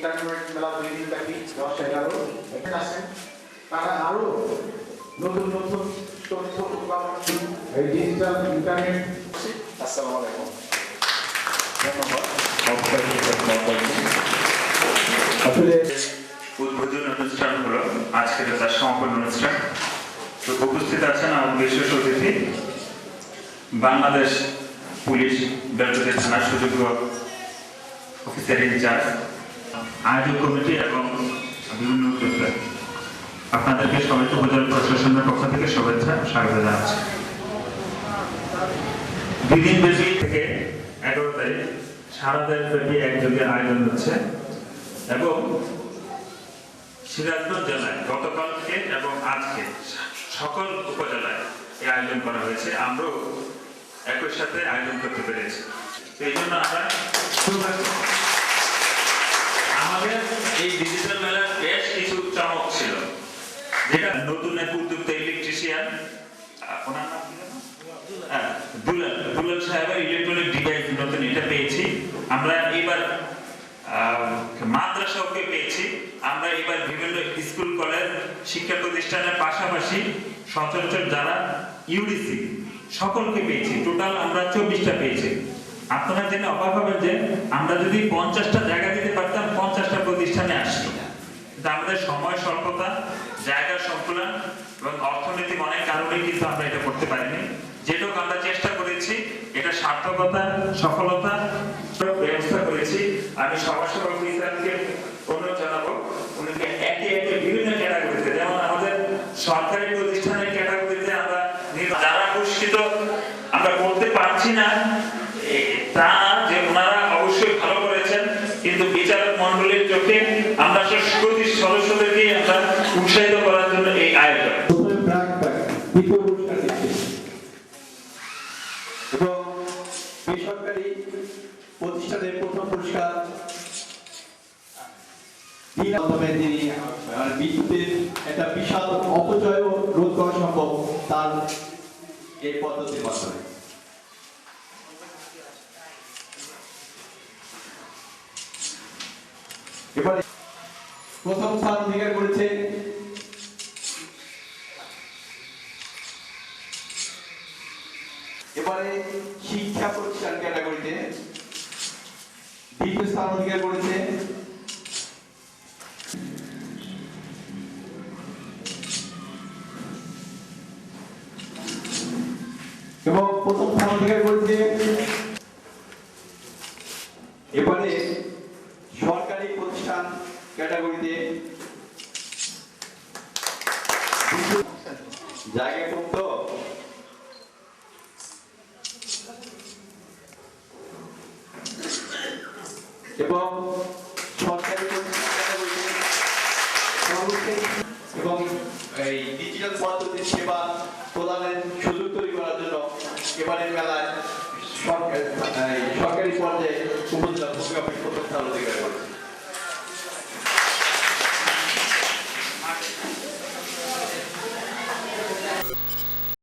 Internet মেলা 2 দিন ব্যাপী 10-11 এখানে আছেন তারা আরো নতুন নতুন তথ্য উদ্ভাবন এই ডিজিটাল ইন্টারনেট। আসসালামু আলাইকুম। ধন্যবাদ। আসলে উদ্বোধন অনুষ্ঠান হলো আজকের তার সমাপন অনুষ্ঠান। তো উপস্থিত আছেন আমার বিশেষ অতিথি বাংলাদেশ পুলিশ বেলতলী থানার সুযোগ্য অফিসার ইনচার্জ, আয়োজক কমিটি এবং বিভিন্ন উদ্যোক্তা। আপনাদেরকে সবাইকে উপজেলা প্রশাসনের পক্ষ থেকে শুভেচ্ছা স্বাগত জানাচ্ছি। 2 দিন ব্যাপী থেকে 11 তারিখ সারা দেশব্যাপী একযোগে আয়োজন হচ্ছে এবং সিরাজগঞ্জ জেলায় গতকাল থেকে এবং আজকে সকল উপজেলায় এই আয়োজন করা হয়েছে। আমরাও একই সাথে আয়োজন করতে পেরেছি। এই জন্য আমরা আমাদের এই ডিজিটাল মেলার বেশ কিছু চমক ছিল, যেটা নতুন এক উদ্যোক্তা ইলেকট্রিশিয়ান ওনার নাম দুলাল সাহেবের ইলেকট্রনিক ডিভাইস নতুন এটা পেয়েছি আমরা। এবার মাদ্রাসাকে পেয়েছি আমরা। এবার বিভিন্ন স্কুল কলেজ শিক্ষা প্রতিষ্ঠানের পাশাপাশি সচরাচর যারা ইউডিসি সকলকে পেয়েছি। টোটাল আমরা 24টা পেয়েছি। আপনারা জেনে অবাক হবেন যে আমরা যদি 50টা জায়গা দিতে পারতাম 50টা প্রতিষ্ঠানে আসতো, কিন্তু আমাদের সময় স্বল্পতা, জায়গার সংকুলন এবং অর্থনৈতিক অনেক কারণেই কিন্তু আমরা এটা করতে পারিনি। যেটুকু আমরা চেষ্টা করেছি এটা সার্থকতা সফলতা ব্যবস্থা করেছি। আমি সভাপতি ইসলামকে অনুরোধ জানাবো উনিকে একে একে বিভিন্ন ক্যাটাগরিতে, যেমন আমাদের সরকারি প্রতিষ্ঠানের ক্যাটাগরিতে আমরা যারা পুরস্কৃত আমরা করতে পারছি না তা না, যে ওনারা অবশ্যই ভালো করেছেন, কিন্তু বিচারক মন্ডলীর চোখে আমরা প্রতি সদস্যদেরকে আমরা উৎসাহিত করার জন্য এই আয়োজন। এবং বেসরকারি প্রতিষ্ঠানের প্রথম পুরস্কার তিনি বিদ্যুতের একটা বিশাল অপচয় রোধ করা সম্ভব তার এই পদ্ধতির মাধ্যমে। এবারে প্রথম স্থান অধিকার করেছে এবারে শিক্ষা প্রতিষ্ঠান ক্যাটাগরিতে দ্বিতীয় স্থান অধিকার করেছে এবং প্রথম স্থান অধিকার করেছে এবারে সরকারি প্রতিষ্ঠান ক্যাটাগরিতে জায়গা কম তো এবং সরকারি এবং এই ডিজিটাল পদ্ধতির সেবা প্রদানের সুযোগ তৈরি করার জন্য এবারের মেলায় সরকারি পর্যায়ে উপজেলা প্রথম স্থান অধিকার করেছে।